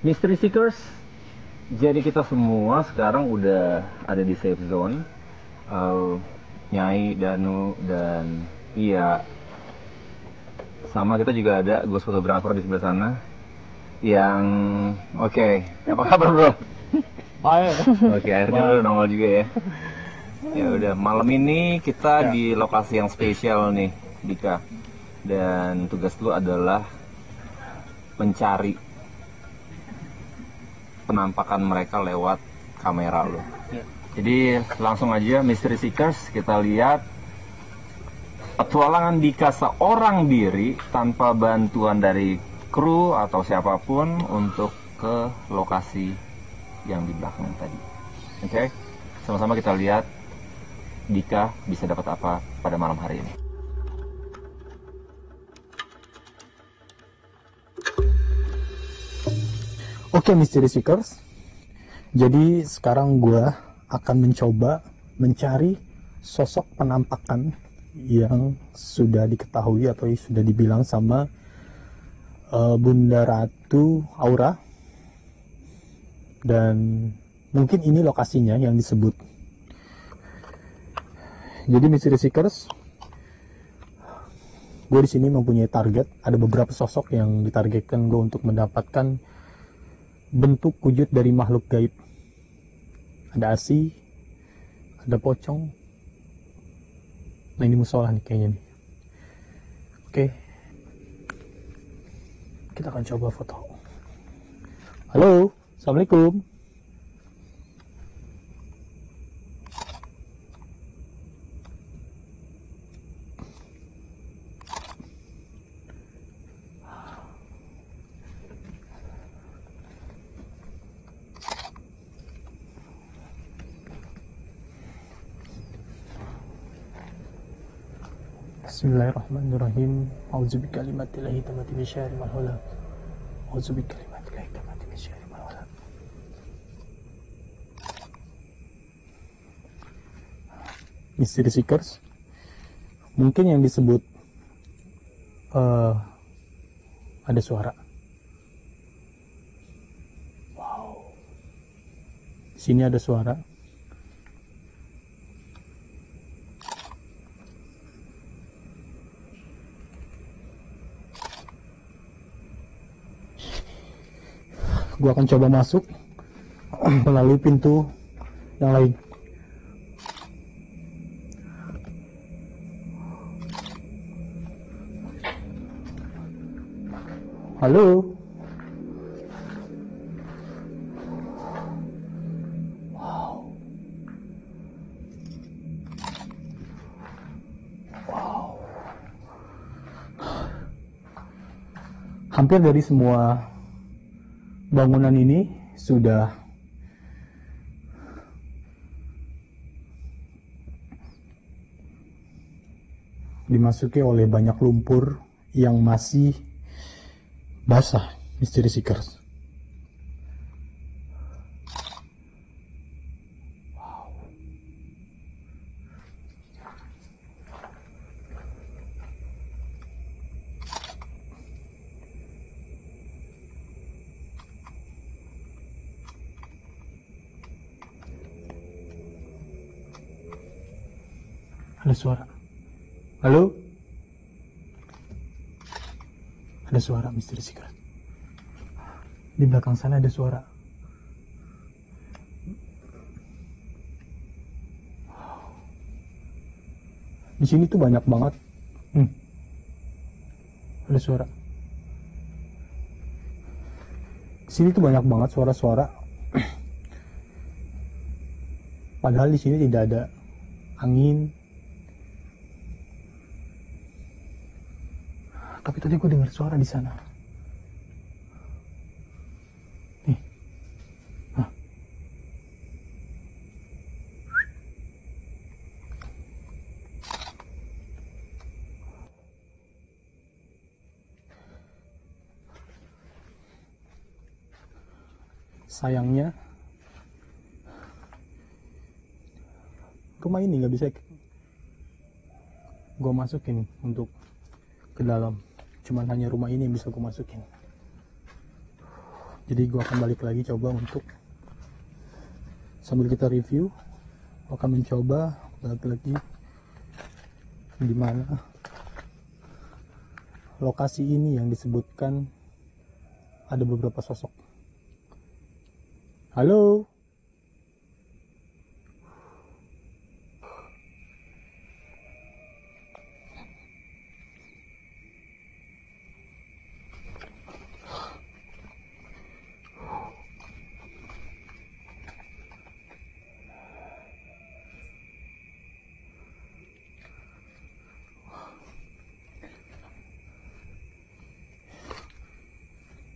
Mystery Seekers, jadi kita semua sekarang udah ada di safe zone. Nyai, Danu, dan Iya, sama kita juga ada ghost photographer di sebelah sana. Yang oke, apa kabar bro? Baik. Oke, akhirnya udah nongol juga ya. Ya udah, malam ini kita di lokasi yang spesial nih, Dika. Dan tugas lu adalah mencari penampakan mereka lewat kamera lo. Jadi langsung aja Mystery Seekers, kita lihat petualangan Dika seorang diri tanpa bantuan dari kru atau siapapun untuk ke lokasi yang di belakang tadi. Oke, sama-sama kita lihat Dika bisa dapat apa pada malam hari ini. Oke, Mystery Seekers. Jadi sekarang gue akan mencoba mencari sosok penampakan yang sudah diketahui atau sudah dibilang sama Bunda Ratu Aura. Dan mungkin ini lokasinya yang disebut. Jadi Mystery Seekers, gue di sini mempunyai target. Ada beberapa sosok yang ditargetkan gue untuk mendapatkan bentuk wujud dari makhluk gaib. Ada asi, ada pocong. Nah, ini musola nih kayaknya nih. Oke, kita akan coba foto. Halo, assalamualaikum. Bismillahirrahmanirrahim. A'udzubikalimatillahi tammati min syarri ma khalaq. A'udzubikalimatillahi tammati min syarri ma khalaq. Mystery Seekers, mungkin yang disebut ada suara. Wow. Di sini ada suara. Gue akan coba masuk melalui pintu yang lain. Halo. Wow. Wow. Hampir dari semua bangunan ini sudah dimasuki oleh banyak lumpur yang masih basah, Mystery Seekers. Ada suara. Halo? Ada suara, Mystery Seeker. Di belakang sana ada suara. Di sini tuh banyak banget. Ada suara. Di sini tuh banyak banget suara-suara. Padahal di sini tidak ada angin. Tapi tadi gue dengar suara di sana. Nih. Hah. Sayangnya rumah ini nggak bisa gue masukin untuk ke dalam. Cuman hanya rumah ini yang bisa gue masukin. Jadi gua akan balik lagi coba untuk sambil kita review, gua akan mencoba balik lagi di mana lokasi ini yang disebutkan ada beberapa sosok. Halo.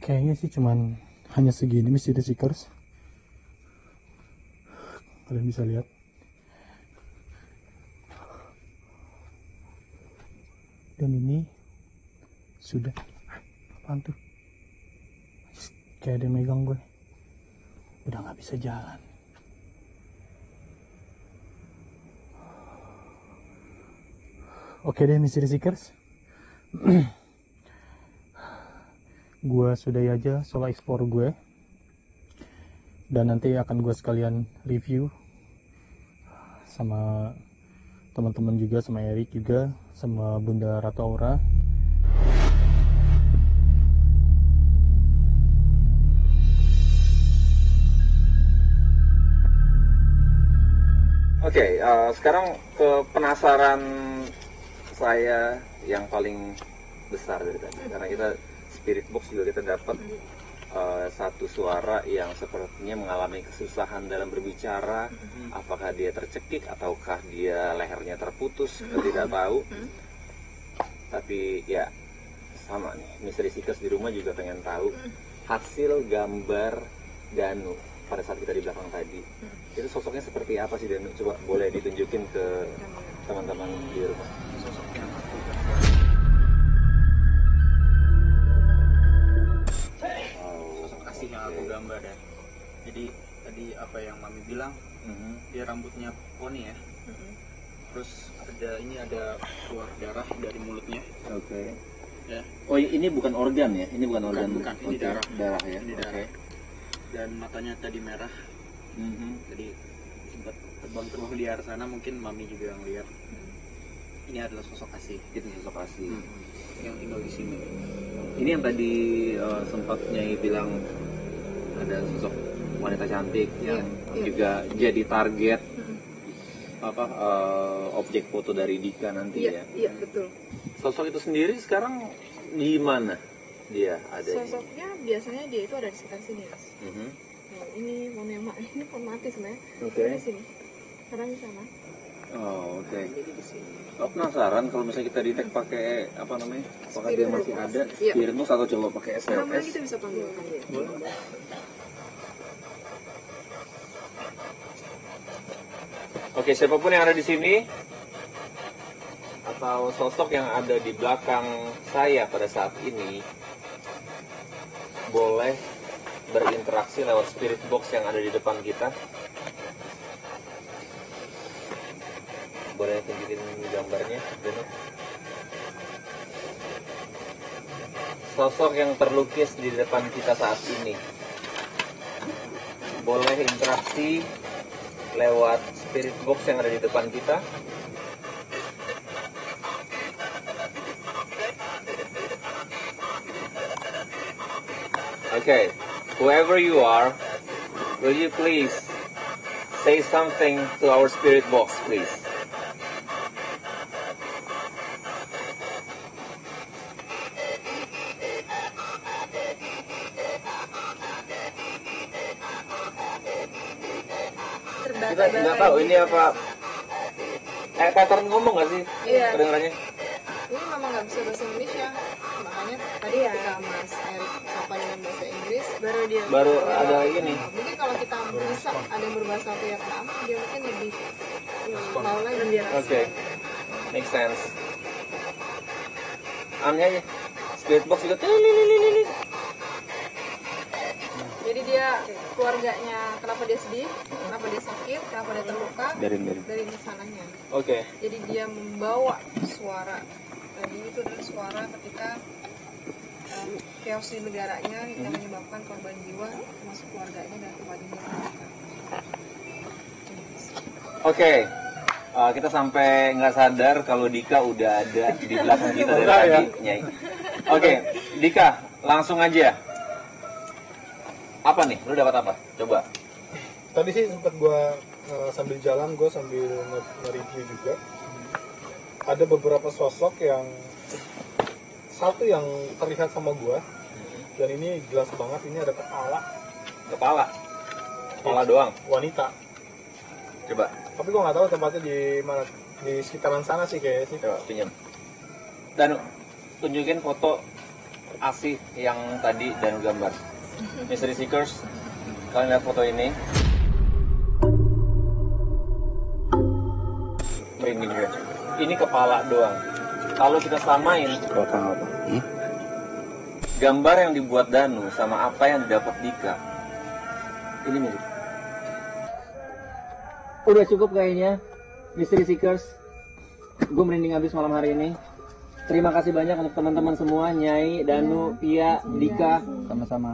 Kayaknya sih cuman hanya segini Mystery Seekers. Kalian bisa lihat. Dan ini sudah apaan tuh? Kayak ada yang megang gue. Udah nggak bisa jalan. Oke deh Mystery Seekers. Gue sudahi aja solo explore gue, dan nanti akan gue sekalian review sama teman-teman juga, sama Erik juga, sama Bunda Ratu Aura. Oke, sekarang ke penasaran saya yang paling besar dari tadi, karena kita Spirit Box juga kita dapat satu suara yang sepertinya mengalami kesusahan dalam berbicara. Apakah dia tercekik ataukah dia lehernya terputus, kita tidak tahu. Tapi ya sama nih, Mystery Seekers di rumah juga pengen tahu hasil gambar Danu pada saat kita di belakang tadi. Itu sosoknya seperti apa sih Danu? Coba boleh ditunjukin ke teman-teman di rumah. Sosoknya kasih yang aku gambar ya. Jadi tadi apa yang Mami bilang, dia rambutnya poni ya. Terus ada keluar darah dari mulutnya. Oke. Ya. Oh ini bukan organ ya? Ini bukan organ. Bukan. Ini Oke. darah. Darah ya. Ini darah. Dan matanya tadi merah. Jadi sempat terbang-terbang di arah sana, mungkin Mami juga yang lihat. Ini adalah sosok asih. Itu sosok asli. Yang tinggal di sini. Ini yang tadi sempat Nyai bilang ada sosok wanita cantik yang juga jadi target objek foto dari Dika nanti ya. Iya, betul. Sosok itu sendiri sekarang di mana dia ada? Sosoknya biasanya dia itu ada di sekitar sini, Mas. Nah, ini ini pohon mati sebenarnya. Oke. Di sini. Sekarang di sana. Oh, oke. Jadi di sini. Oh, penasaran kalau misalnya kita detect pakai apa namanya? Apakah dia masih ada? Iya. Spirit box atau coba pakai Namanya SLS? kita bisa panggilkan dia. Oke, siapapun yang ada di sini atau sosok yang ada di belakang saya pada saat ini boleh berinteraksi lewat spirit box yang ada di depan kita. Boleh tunjukin gambarnya, Danu? Sosok yang terlukis di depan kita saat ini boleh interaksi lewat spirit box yang ada di depan kita. Okay, whoever you are, will you please say something to our spirit box, please? Kita nggak tahu ini apa. Pattern ngomong nggak sih? Iya. Kedengarannya? Ini memang nggak bisa bahasa Indonesia. Makanya tadi ketika Mas Erik sapa dengan bahasa Inggris, baru ada ini. Mungkin kalau kita bisa ada yang berbahasa Vietnam, dia mungkin lebih tahu lagi dia. Oke, make sense. Aneh aja. Spirit box juga. Jadi dia keluarganya, kenapa dia sedih, kenapa dia sakit, kenapa dia terluka, dari sananya. Oke. Jadi dia membawa suara. Tadi itu adalah suara ketika chaos di negaranya yang menyebabkan korban jiwa termasuk keluarganya dan keluarganya. Oke, kita sampai nggak sadar kalau Dika udah ada di belakang kita dari tadi, Nyai. Oke, Dika, langsung aja. Apa nih? Lu dapat apa? Coba. Tadi sih sempat gua sambil jalan, gue sambil nge-review juga. Ada beberapa sosok yang satu yang terlihat sama gua, dan ini jelas banget, ini ada kepala doang, wanita. Coba. Tapi gua nggak tahu tempatnya di mana, di sekitaran sana sih kayaknya sih. Coba pinjam. Dan tunjukin foto asih yang tadi dan gambar. Mystery Seekers, kalian lihat foto ini. Merinding gue. Ini kepala doang. Kalau kita samain gambar yang dibuat Danu sama apa yang didapat Dika, ini mirip. Udah cukup kayaknya, Mystery Seekers. Gue merinding habis malam hari ini. Terima kasih banyak untuk teman-teman semua, Nyai, Danu, Pia, Dika. Sama-sama.